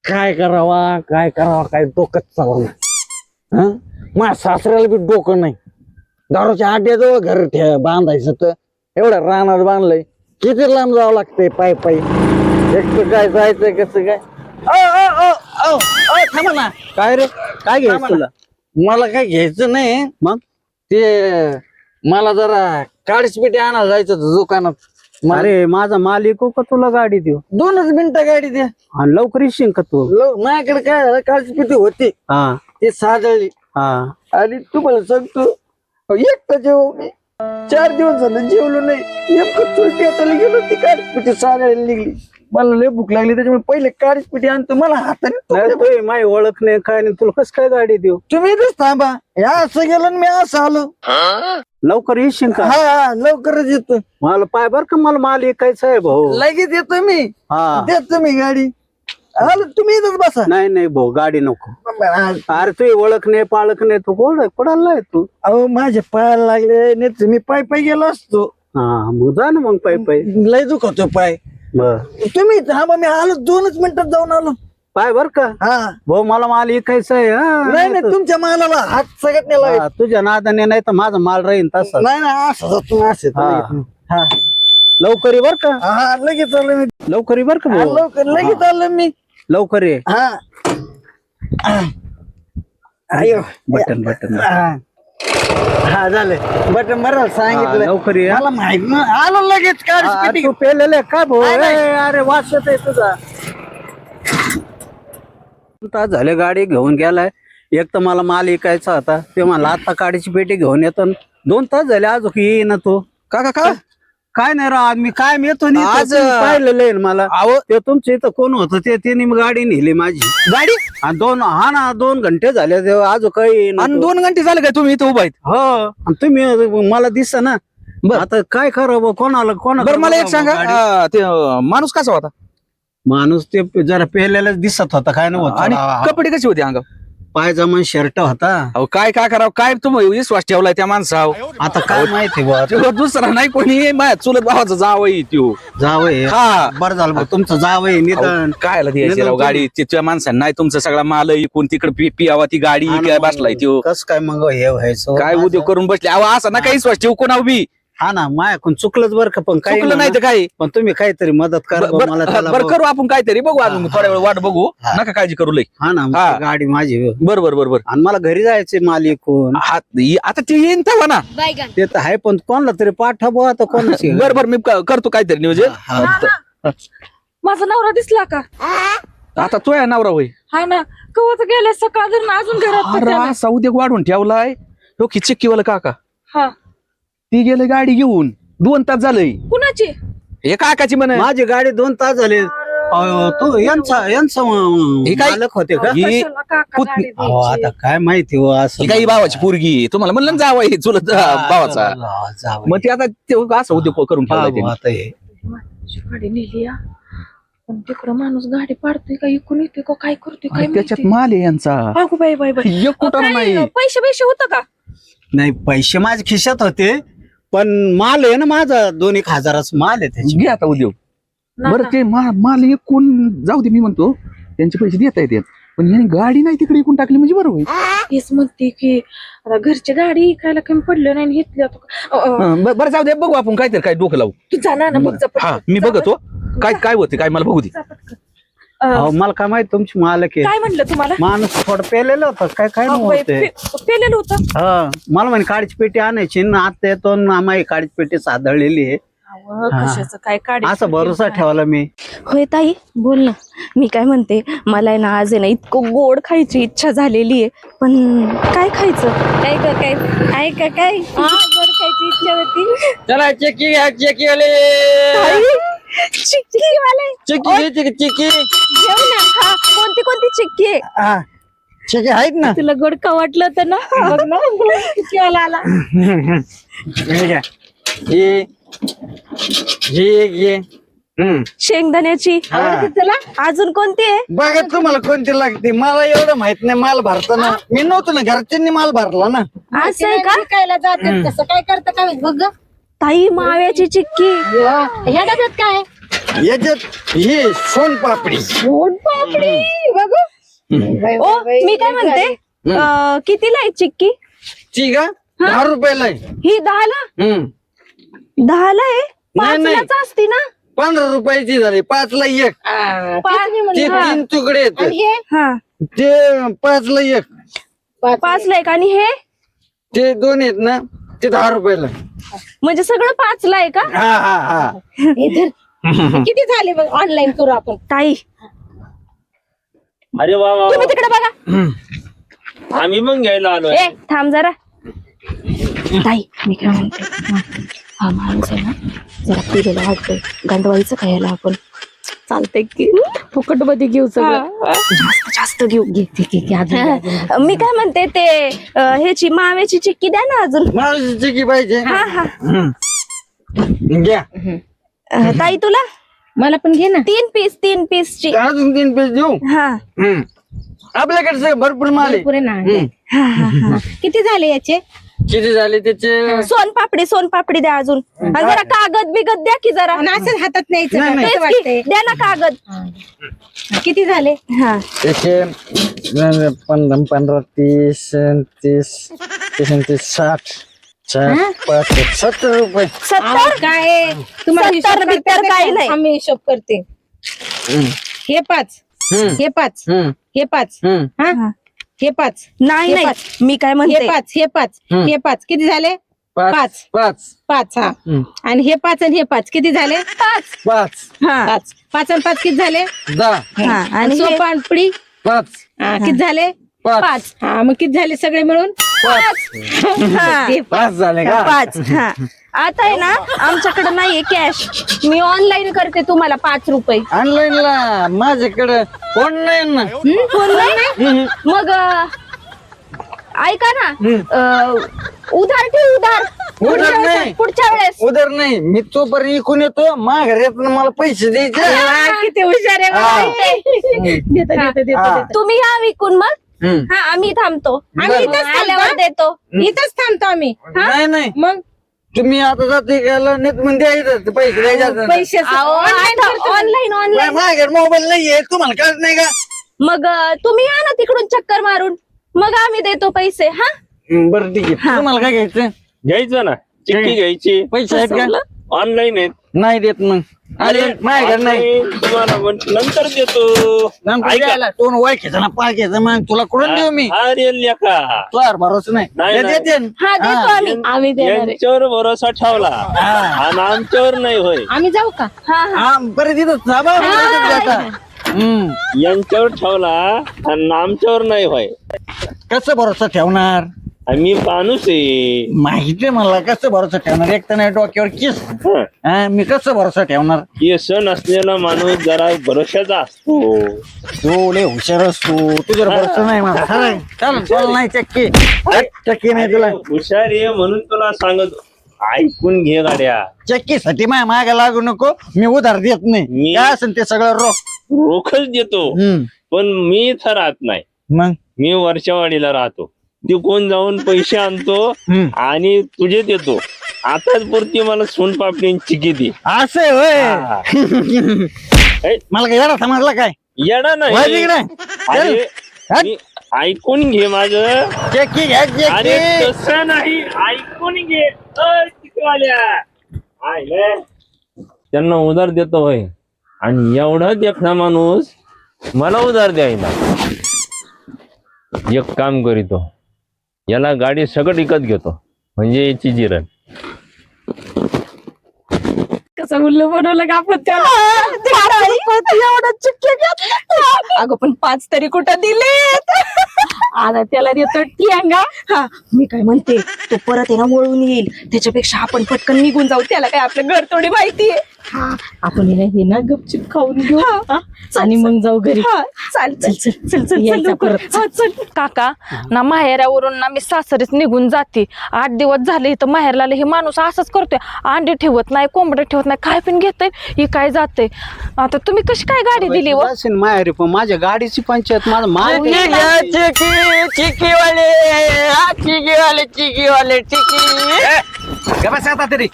काय करावा काय डोकंच चालवलं. माझ्या सासऱ्याला बी डोकं नाही. दारूच्या आड्याजवळ घर बांधायचं तर एवढं रानात बांधलंय. किती लांब जावं लागतंय पायी एकटं काय जायचंय कसं काय. थांबा ना. काय रे काय घ्यायचं तुला? मला काय घ्यायचं नाही. मग ते मला जरा काळीसपेटी आणायला जायचं होतं दुकानात. अरे माझा माल ऐकू का तुला गाडी देऊ? 2 मिनिटं गाडी द्या. आणि लवकर येशील का तू? माझ्याकडे काय झालं, काळीसपेटी होती हा ती साजळली. हा आणि तुम्हाला सांगतो एकटा जेव मी 4 दिवस झालं जेवलो नाही. नेमकं चूल पेटायला गेलो ती काळीसपेटी साजळायला निघली. मला लय भूक लागली त्याच्यामुळे पहिले काळीसपेटी आणतो. मला हाताने माही ओळख नाही काय नाही तुला कस काय गाडी देऊ? तुम्ही इथंच थांबा. या असं गेलो आणि मी असं आलो. लवकर येशील का? हा लवकरच येतो. मला पाय बर का मला माल ऐकायचा आहे भाऊ. लगेच येतो मी. हा देतो मी गाडी. आलो तुम्ही इथंच बसा. नाही भाऊ गाडी नको. अरे तू ओळख नाही पाळख नाही तू कोणाला आहे तू? अहो माझे पायाला लागले नाही तर मी पाय गेलो असतो. हा मग जा ना मग पाय लय दुखतो पाय. बर तुम्ही थांबा मी आलो 2 मिनिटात जाऊन आलो. पाय बर का हा भाऊ मला माल ऐकायचा आहे. नाही तुमच्या मालाला हात सगळ्यात नेला. हा, तुझ्या नादाने नाही तर माझा माल राहील तसा. नाही असं तुम्ही असे हा. लवकर ये बर का. हा लगेच आलो मी. लवकर ये बर का भाऊ. लवकर लगेच आलो मी. लवकर ये. हा अयो बटन हा झालं बटन बरं सांगितलं. लवकर ये. मला माहित ना आलो लगेच. काळीसपेटी तू पेलेले काय भाऊ? नाही, नाही. अरे वाचत आहे तुझा. तास झाले गाडी घेऊन गेलाय. एक तर मला माल ऐकायचा होता ते मला आता काडीची पेटी घेऊन येतो. 2 तास झाले अजून येईना तो. का काय नाही राव मी काय येतो आज पाहिलेलं आहे मला. ते तुमच्या इथं कोण होतं त्यांनी गाडी नेली माझी. गाडी आणि 2 घंटे झाले अजून काही येईना आणि तो. 2 घंटे झाले काय तुम्ही इथं उभा आहेत? हो आणि तुम्ही मला दिसत ना. आता काय करावं कोणाला बरं मला एक सांगा ते माणूस कसा होता? माणूस ते जरा पेलेलाच दिसत होता काय नव्हतं. आणि कपडे कसे होते अंगावर? पायजमा शर्ट होता. अहो काय करावं काय तुम्ही विश्वास ठेवलाय त्या माणसावर? आता काय माहिती बुवा. तो दुसरा नाही कोणी माझ्या चुलत भावाचा जावई त्यो. जावय हा बरं झालं भाऊ, तुमचं जावय निदान. काय द्यायची राव गाडी त्या माणसाने नाही तुमचा सगळा माल इकून तिकडे पियावा ती गाडी काय बसलाय त्यो. कस काय मग हे व्हायचं काय उद्योग करून बसले. अहो असं ना काही विश्वास ठेवू कोणा उभी. हा ना मायाकून चुकलंच बरं का. पण काही चुकलं नाही तर काय. पण तुम्ही काहीतरी मदत करा बुवा मला त्याला. बरं करू आपण काहीतरी बघू अजून थोड्या वेळ वाट बघू. नका काळजी करू लय. हा ना मग हा. ती गाडी माझी. बरोबर आणि मला घरी जायचे माल ऐकून. आता ते येईन तेव्हा ना. ते तर आहे पण कोणाला तरी पाठवा बुवा आता कोणाची. बरोबर मी करतो काहीतरी नियोजन. माझा नवरा दिसला का? आता तो आहे नवरा होय. हा ना कवच गेले सकाळ धरून अजून घरात अरे त्याला. असा उद्योग वाढून ठेवलाय. तो चिक्कीवाला काका हा ती गेले गाडी घेऊन 2 तास झालंय. कुणाची? हे काकाची म्हणे. माझी गाडी 2 तास झाले. तो यांचा हे काय? मालक होते का? ही कशाला काका पुत- गाडी अहो, द्यायची? आता काय माहिती हो असं. ही काही भावाची पोरगी तुम्हाला म्हणलं ना जावं हे चुलत भावाचा. जावई. मग ते आता ते असं उद्योग करून हा ठेवलाय बुवा, त्यांनी. आता हे माझी गाडी नेली हा. पण तिकडं माणूस गाडी पाडतोय का इकून येतोय का काय करतोय काय आणि त्याच्यात माहिती? माल आहे यांचा. अगो बाई बाई बाई एक कुठं नाही. पैसे पैसे होतं का? नाही पैसे माझ्या खिशात होते पण माल आहे ना माझा 2-1 हजाराचा माल आहे त्याची. घे आता उद्योग. ना, बरं ना. ते माल एकूण जाऊ दे मी म्हणतो त्यांचे पैसे देता येतात. पण यांनी गाडी नाही तिकडे एकूण टाकली म्हणजे बरोबर. हेच म्हणते की आता घरची गाडी खायला कमी पडलं नाही घेतली बरं जाऊ दे बघू आपण काहीतरी काय डोकं लावू. तू जाणार ना बघ जा हा पटकन. मी जा बघतो काय होते काय मला बघू दे. जा पटकन. अहो, मला काय माहित तुमची मालक आहे. काय म्हणलं तुम्हाला? माणूस थोडं पेलेलं होतं काय अगो बाई, नव्हते. पेलेलं होतं. हा मला म्हणे काडीची पेटी आणायची ना आता येतो ना माझी काडीची पेटी सादळलेली आहे. अहो, कशाचं काय काढ असं भरोसा ठेवला मी. होय ताई बोल ना. मी काय म्हणते मला आहे ना आज आहे ना इतकं गोड खायची इच्छा झालेली आहे पण काय खायचं? काय ग काय आहे का काय? गोड खायची इच्छा होती. चला चिक्की आले. चिक्की वाले चिक्की घेऊ ना. हा कोणती चिक्की आहे? हा चिक्की आहेत ना. तुला गोड का वाटलं होतं ना? बघ ना चिक्की वाला आला. हे शेंगदाण्याची आवडते तुला? अजून कोणती आहे? बघा तुम्हाला कोणती लागते मला एवढं माहित नाही. माल भरताना मी नव्हतो ना घरच्यांनी माल भरला ना. असं आहे का? विकायला जाते कसं काय करतं काय माहित बघ ग. ताई माव्याची चिक्की. ह्या डब्यात काय याच्यात हे सोनपापडी. सोनपापडी ओ मी काय म्हणते कितीला आहे चिक्की? ची का 10 रुपयाला आहे. ही 10ला? हम्म. 10ला आहे? नाही, नाही. 5लाच असती ना? 15 रुपयाची झाली. 5ला एक. ते 3 तुकडे आहेत. हा ते 5ला एक. 5ला एक आणि हे ते 2 आहेत ना ते 10 रुपयाला. म्हणजे सगळं 5ला आहे का? हा हा हा. किती झाले मग ऑनलाईन करू आपण? ताई अरे वा वा तुम्ही तिकडे बघा. वा. आम्ही मग घ्यायला आलोय. ए थांब जरा. ताई मी काय म्हणते हा माणूस आहे ना जरा पिलेला वाटतोय. गांडवायचं काय याला आपण? चालतंय की फुकट मध्ये घेऊ सगळं. जास्त जास्त घेऊ. मी काय म्हणते ते ह्याची माव्याची चिक्की द्या ना अजून. माणूस चिकी पाहिजे. हा हा घ्या. ताई तुला मला पण घे ना. 3 पीसची. अजून 3 पीस देऊ. हा आपल्याकडे सगळं भरपूर माल आहे. पुरे ना. किती झाले याचे? किती झाले त्याचे? सोनपापडी द्या अजून. आणि जरा कागद बिगद द्या की जरा. आणि असंच हातात न्यायचं नाही, का? नाही. कसं तेच की, वाटतंय? द्या ना कागद. किती झाले? हा त्याचे 15, 30, 60, 70 रुपये. 70 काय तुम्हाला हिशोब 70 बित्तर करता काही येतं नाही. का? आम्ही हिशोब करते. हे 5 हे 5 हे 5 हा हे 5 नाही हे नाही पाच. मी काय हे म्हणते 5 हे 5 हे 5 किती झाले? 5 5 हा. आणि हे 5 आणि हे 5 किती झाले? 5 हा 5 आणि 5 किती झाले? 10 हा आणि आणि हे- सोनपापडी 5 किती झाले? 5 हा मग किती झाले सगळे मिळून? हा, ते 5 झाले का? 5 हा. आता आहे ना आमच्याकडे नाहीये कॅश. मी ऑनलाईन करते तुम्हाला 5 रुपये. ऑनलाईन ला माझ्याकडे फोन नाही ना. फोन नाही? मग ऐका ना उधार ठेव उधार. नाही. पुढच्या वेळेस उदर नाही. मी तोपर्यंत इकून येतो माघारी येताना मला पैसे द्यायचे. किती हुशार आहे बाबा. देतो देतो देतो हा. देतो. तुम्ही या विकून मग. हा आम्ही थांबतो. आम्ही इथंच आल्यावर थांबतो. देतो. इथंच थांबतो आम्ही. नाही नाही मग तुम्ही आता जाते गेला नेत म्हणजे द्यायचं पैसे द्यायचे. पैसे ऑनलाईन माझ्याकडे मोबाईल नाहीये तुम्हाला कळत नाही का? मग तुम्ही या ना तिकडून चक्कर मारून मग आम्ही देतो पैसे. हा बरं ठीक आहे. तुम्हाला काय घ्यायचं? घ्यायचं ना चिक्की घ्यायची. पैसे आहेत का? ऑनलाईन आहेत. नाही देत मग. अरे माझ्याकडे नाही. online तुम्हाला नंतर देतो. नंतर ऐका. द्यायला तोंड ओळखायचं ना पाळखायचं मग तुला कुठून देऊ मी? अरे लेका तुझ्यावर भरोसा नाही. नाही, हे नाही. देते ना. हा देतो आम्ही देणार आहे. यांच्यावर भरोसा ठेवला आणि आमच्यावर नाही होय. आम्ही जाऊ का? हा हा हा बरं तिथं थांबा. यांच्यावर ठेवला आणि आमच्यावर नाही होय. कसं भरोसा ठेवणार? आम्ही माणूस आहे. माहिती मला कसं भरोसा ठेवणार? एक तर नाही डोक्यावर केस. हं. हा, मी कसं भरोसा ठेवणार? व्यसन असलेला माणूस जरा भरोशाचा असतो. तू लय हुशार असतो. तुझ्यावर भरोसा नाही मला. खरं चल चल नाही चक्की. चक्की नाही तुला. हुशार आहे म्हणून तुला सांगत ऐकून घे गाड्या. चक्कीसाठी माझ्या मागे लागू नको. मी उधार देत नाही. मी- काय असेल ते सगळं रोखच देतो पण मी इथं राहत नाही. मग मी वर्षावाडीला राहतो. तिकडून जाऊन पैसे आणतो आणि तुझे देतो. आताच पुरती मला सोनपापडी चिकी दे. असं होय. हा. ए, मला काय येडा समजला काय? येडा नाही. वाजवी नाही. अरे, हट. मी- ऐकून घे माझं. चक्की घ्या अरे चक्की. तसं नाही ऐकून घे. चिकवाल्या. आयले. त्यांना उधार देतो होय आणि एवढा देखणा माणूस मला उधार द्यायला. एक काम करीतो याला गाडी सगळं विकत घेतो म्हणजे याची जिरण. कसं उल्लू बनवलं का आपण एवढं चिक्के घेतलं. अगं पण 5 तरी कुठं दिले. आता त्याला देतो टियांगा. हा मी काय म्हणते तो परत आहे ना वळून येईल. त्याच्यापेक्षा आपण पटकन निघून जाऊ. त्याला काय आपलं घर थोडी माहितीये. हा आपण हे ना गपचिप खाऊन घेऊ आणि मग जाऊ घरी. चाल चल चल चल चल यायचं लवकर. परत. हा, चल. काका ना माहेरावरून ना मी सासरीच निघून जाते. 8 दिवस झाले इथं माहेरला हे माणूस असंच करतोय. अंडे ठेवत नाही कोंबडे ठेवत नाही. काय पण घेतय ही काय जाते. आता तुम्ही कशी काय गाडी दिली व? माहेरी पण माझ्या गाडीची पंचायत माझं चक्की घ्या चक्की. चिक्कीवाले चिक्कीवाले चिक्कीवाले चिक्की. बस आता तरी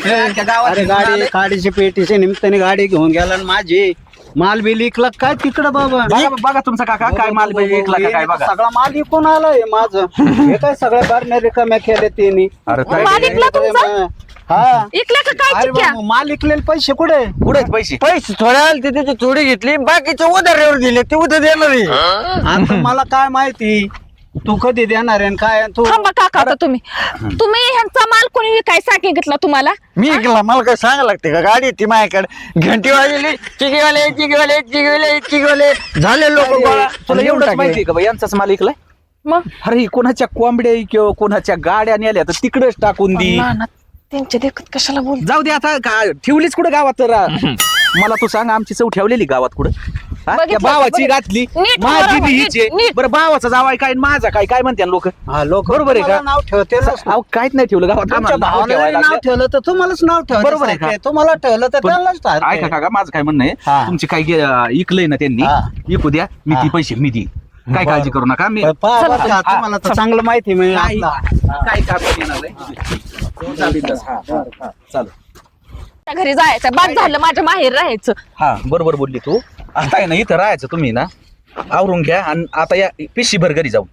अरे गाडीच्या पेटीच्या निमित्ताने गाडी घेऊन गेला आणि माझी माल बिल इकला काय तिकडं बाबा बघा तुमचा काका काय माल विकला का काय बघा. सगळा माल इकून आलाय माझं हे काय सगळ्या बारण्या रिकाम्या केल्या त्यांनी अरे ताई, माल इकला तुमचा? हा इकल्या का काय अरे चिक्क्या? बाबा, माल इकलेले पैसे कुठे कुठे आहेत पैसे? पैसे थोडे आले ते त्याची थोडी घेतली बाकीचे उधारीवर दिले ते उद्या देणार आहे. आता मला काय माहिती तू कधी देणार आहे आणि काय आणि तू थांबा काका आता तुम्ही ह्यांचा माल कोणी विकाय सांगितलं तुम्हाला? मी ऐकला मला काय सांगायला लागते का गाडी ती माझ्याकडे घंटी वाजली चिकीवाले चिकीवाले चिकीवाले चिकीवाले झाले लोक तुला एवढंच माहिती का बा, यांचाच माल इकलाय? मग अरे ही कोणाच्या कोंबड्या किंवा कोणाच्या गाड्या नेल्या तर तिकडेच टाकून दी. नाना, त्यांच्या देखत कशाला बोल जाऊ दे आता ठेवलीच कुठं गावात तर मला तू सांग आमची चव ठेवलेली गावात कुठं हा? त्या बघितलं, भावाची बघितलं. घातली नीट माझी बरोबर, बी नीट, हीच आहे. नीट. बरं भावाचा जावाय काय आणि माझा काय म्हणते लोक हा लोक बरोबर आहे का? नाव ठेवते अहो काहीच नाही ठेवलं गावात तुमच्या आम्हाला नाव भावाला ठेवायला नाव लागलं. ठेवलं तर तुम्हालाच नाव ठेवलं बरोबर आहे का? तुम्हाला ठेवलं तर पण त्यालाच ठार ऐका काका माझं काय म्हणणं आहे हा. तुमची काही इकलंय ना त्यांनी हा. इकू द्या मी ती हा. पैसे मी देईन काय काळजी करू नका मी तुम्हाला तर चांगलं माहिती मिळेल काय आपला. काय काम येणार नाही. चालेल. हा. चालेल. घरी जायचं बाद झालं माझ्या माहेर राहायचं. हा बरोबर बोलली तू. आता आहे ना इथं राहायचं तुम्ही ना आवरून घ्या आणि आता या पिशीभर घरी जाऊ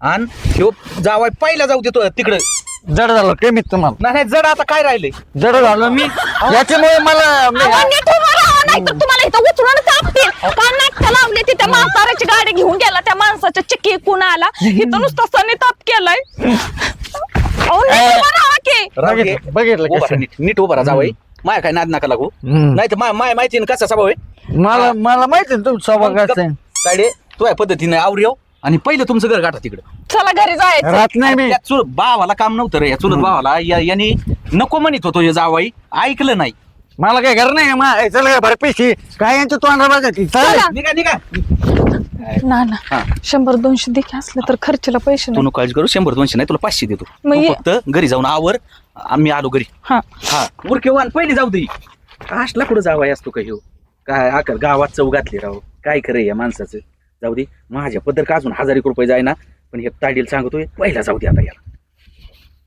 आणि ह्यो जावाय पहिला जाऊ देतो तिकडं. जड झालं कमीत तुम्हाला नाही जड आता काय राहिले जड झालं मी याच्यामुळे मला अहो, नीट उभं राहा, नाहीतर तुम्हाला इथं उचलून कापतील. का नाटकं लावली ती त्या म्हाताऱ्याची गाडी घेऊन गेला त्या माणसाच्या चिक्की कोण आला इथं नुसतं सनी ताप केलाय. अहो, नीट उभं राहा की. राहू दे. बघितलं उभा कसं? राहा नीट उभा राहा जावाई माया काय नाद नका लागू हम्म. नाही तर माय माहिती ना कसा स्वभाव आहे मला माहिती ना तुमचं स्वभाव कसं आहे. साडे तू या पद्धतीने आवर येऊ आणि पहिलं तुमचं घर गाठा तिकडं. चला घरी जायचं. राहत नाही मी त्या चुल भावाला काम नव्हतं रे या चुलत भावाला यांनी नको म्हणत होतो हे जावाई ऐकलं नाही. मला काय घर नाही चल काय भरपेशी काय यांच्या तोंडा बघा ती चल. चला. निघा ना ना हा. 100-200 देखील असलं तर खर्चला पैसे तू नाही. नको काळजी करू 100-200 नाही तुला 500 देतो मग तू ये. फक्त घरी जाऊन आवर आम्ही आलो घरी. हा हा वर किंवा पहिली जाऊ दे काशला कुठं जावाय असतो का ह्यो काय आकर गावात चौ घातली राव काय खरं या माणसाचं. जाऊ दे माझ्या पदर का अजून 1000 रुपये जाय ना पण हे ताडील सांगतोय पहिला जाऊ दे आता याला.